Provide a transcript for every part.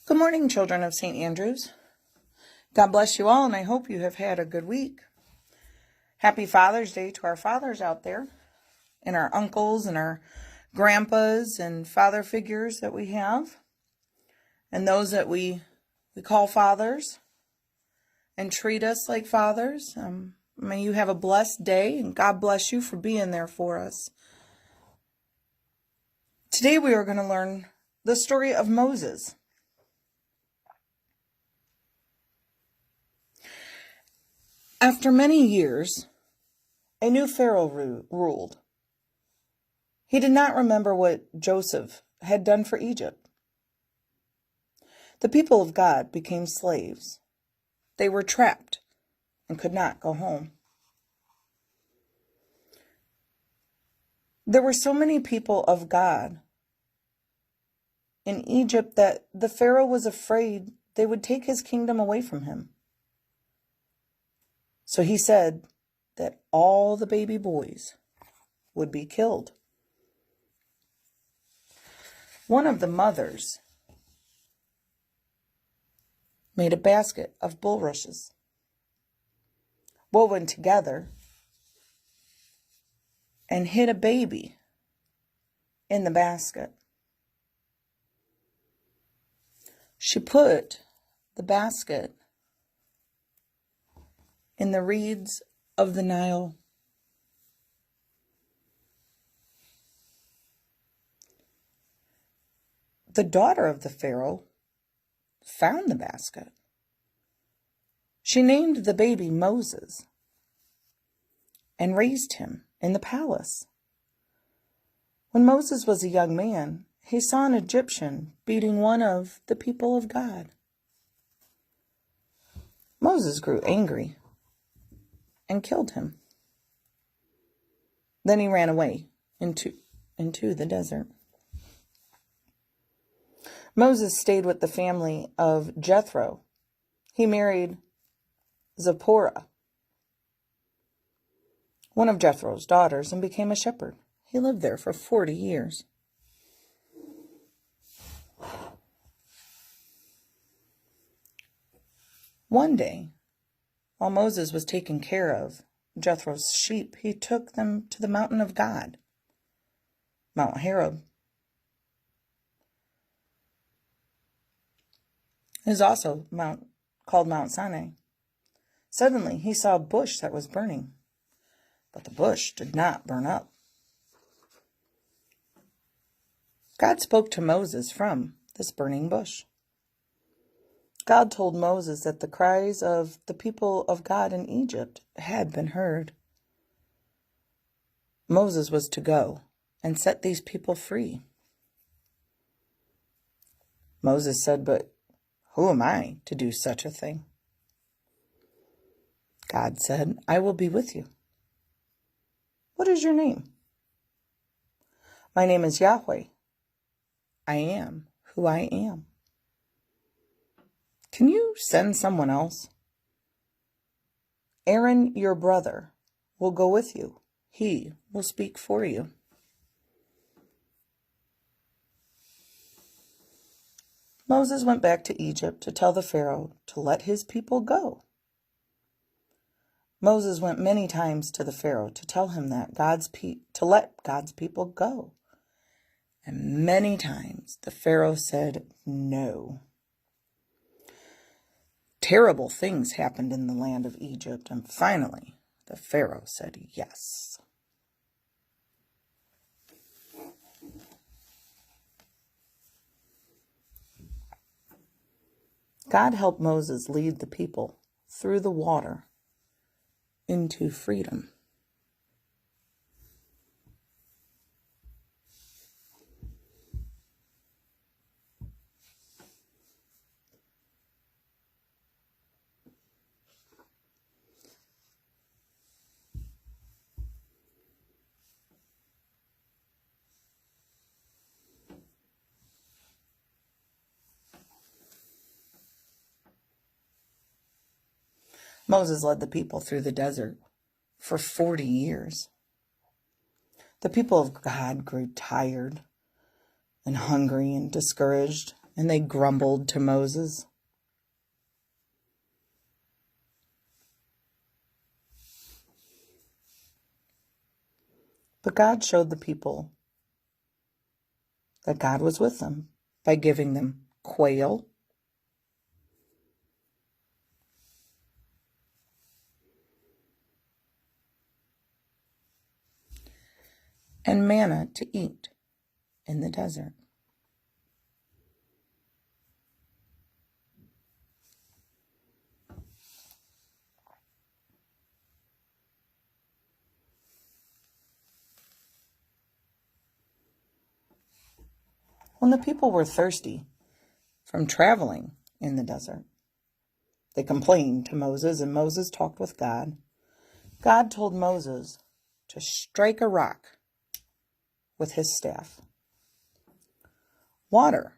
Good morning, children of St. Andrew's. God bless you all, and I hope you have had a good week. Happy Father's Day to our fathers out there, and our uncles and our grandpas and father figures that we have, and those that we call fathers and treat us like fathers. May you have a blessed day, and God bless you for being there for us. Today we are going to learn the story of Moses. After many years, a new Pharaoh ruled. He did not remember what Joseph had done for Egypt. The people of God became slaves. They were trapped and could not go home. There were so many people of God in Egypt that the Pharaoh was afraid they would take his kingdom away from him. So he said that all the baby boys would be killed. One of the mothers made a basket of bulrushes, woven together, and hid a baby in the basket. She put the basket in the reeds of the Nile. The daughter of the Pharaoh found the basket. She named the baby Moses and raised him in the palace. When Moses was a young man, he saw an Egyptian beating one of the people of God. Moses grew angry and killed him. Then he ran away into the desert. Moses stayed with the family of Jethro. He married Zipporah, one of Jethro's daughters, and became a shepherd. He lived there for 40 years. One day, while Moses was taking care of Jethro's sheep, he took them to the mountain of God, Mount Horeb. It is also called Mount Sinai. Suddenly, he saw a bush that was burning, but the bush did not burn up. God spoke to Moses from this burning bush. God told Moses that the cries of the people of God in Egypt had been heard. Moses was to go and set these people free. Moses said, "But who am I to do such a thing?" God said, "I will be with you." "What is your name?" "My name is Yahweh. I am who I am." "Can you send someone else?" "Aaron, your brother, will go with you. He will speak for you." Moses went back to Egypt to tell the Pharaoh to let his people go. Moses went many times to the Pharaoh to tell him that to let God's people go. And many times the Pharaoh said no. Terrible things happened in the land of Egypt, and finally the Pharaoh said yes. God helped Moses lead the people through the water into freedom. Moses led the people through the desert for 40 years. The people of God grew tired and hungry and discouraged. and they grumbled to Moses. But God showed the people that God was with them by giving them quail, and manna to eat in the desert. When the people were thirsty from traveling in the desert, they complained to Moses, and Moses talked with God. God told Moses to strike a rock with his staff. Water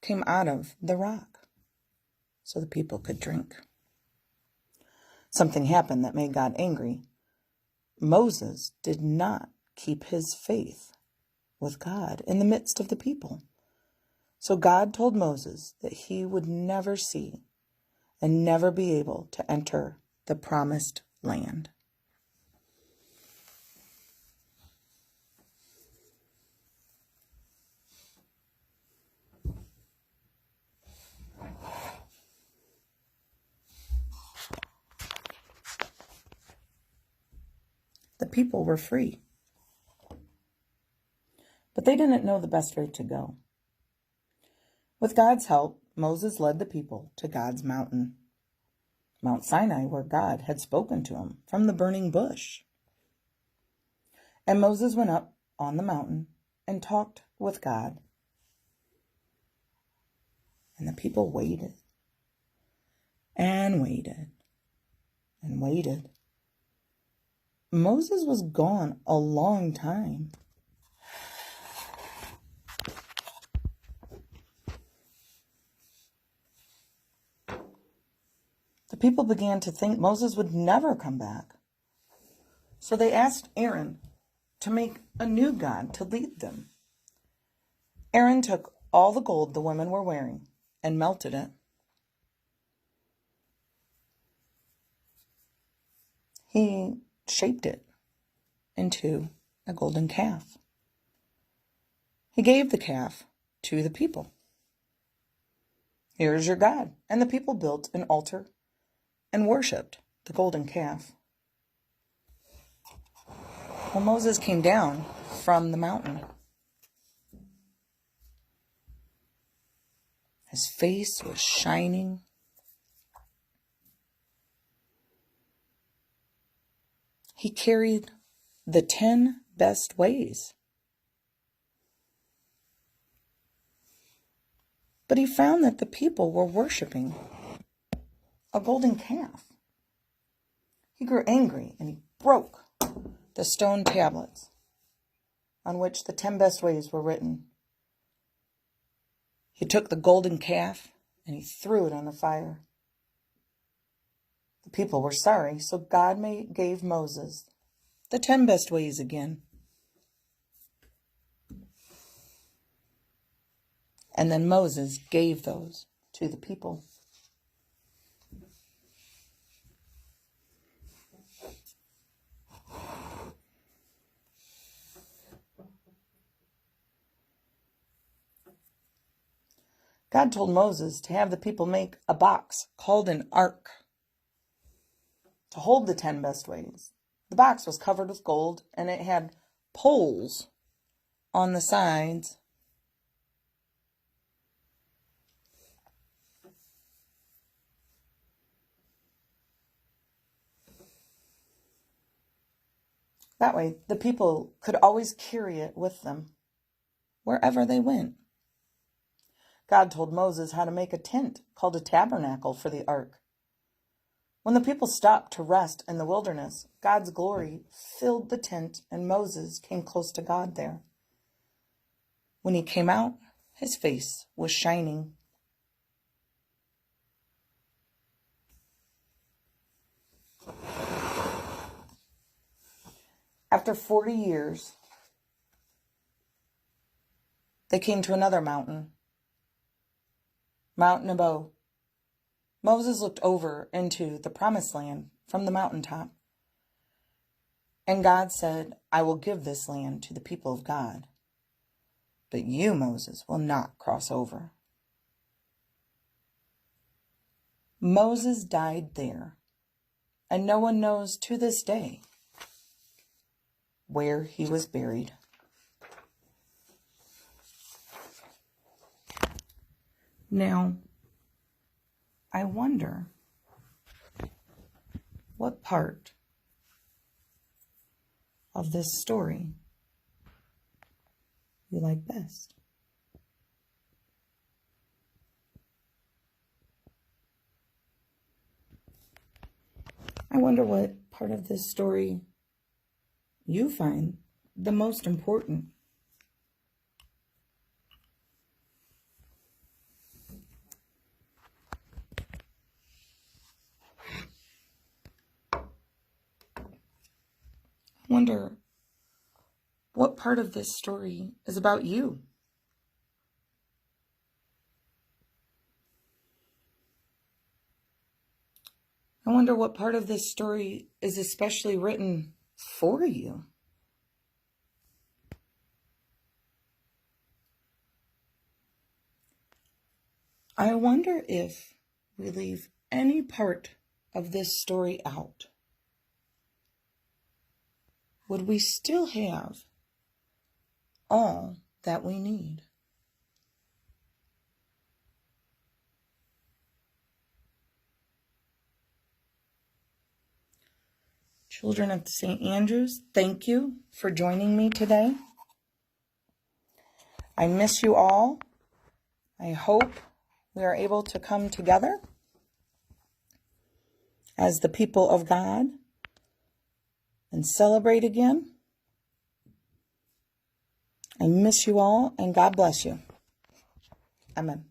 came out of the rock so the people could drink. Something happened that made God angry. Moses did not keep his faith with God in the midst of the people. So God told Moses that he would never see and never be able to enter the promised land. The people were free, but they didn't know the best way to go. With God's help, Moses led the people to God's mountain, Mount Sinai, where God had spoken to him from the burning bush. And Moses went up on the mountain and talked with God. And the people waited and waited and waited. Moses was gone a long time. The people began to think Moses would never come back. So they asked Aaron to make a new god to lead them. Aaron took all the gold the women were wearing and melted it. He shaped it into a golden calf. He gave the calf to the people. Here is your God. And the people built an altar and worshipped the golden calf. Well, Moses came down from the mountain. His face was shining. He carried the 10 best ways. But he found that the people were worshiping a golden calf. He grew angry and he broke the stone tablets on which the 10 best ways were written. He took the golden calf and he threw it on the fire. The people were sorry, so God gave Moses the 10 best ways again. And then Moses gave those to the people. God told Moses to have the people make a box called an ark to hold the 10 best ways. The box was covered with gold and it had poles on the sides. That way, the people could always carry it with them wherever they went. God told Moses how to make a tent called a tabernacle for the ark. When the people stopped to rest in the wilderness, God's glory filled the tent and Moses came close to God there. When he came out, his face was shining. After 40 years, they came to another mountain. Mount Nebo. Moses looked over into the promised land from the mountaintop. And God said, I will give this land to the people of God. But you, Moses, will not cross over. Moses died there, and no one knows to this day where he was buried. Now, I wonder what part of this story you like best. I wonder what part of this story you find the most important. I wonder what part of this story is about you. I wonder what part of this story is especially written for you. I wonder if we leave any part of this story out, would we still have all that we need? Children of St. Andrews, thank you for joining me today. I miss you all. I hope we are able to come together as the people of God and celebrate again. I miss you all, and God bless you. Amen.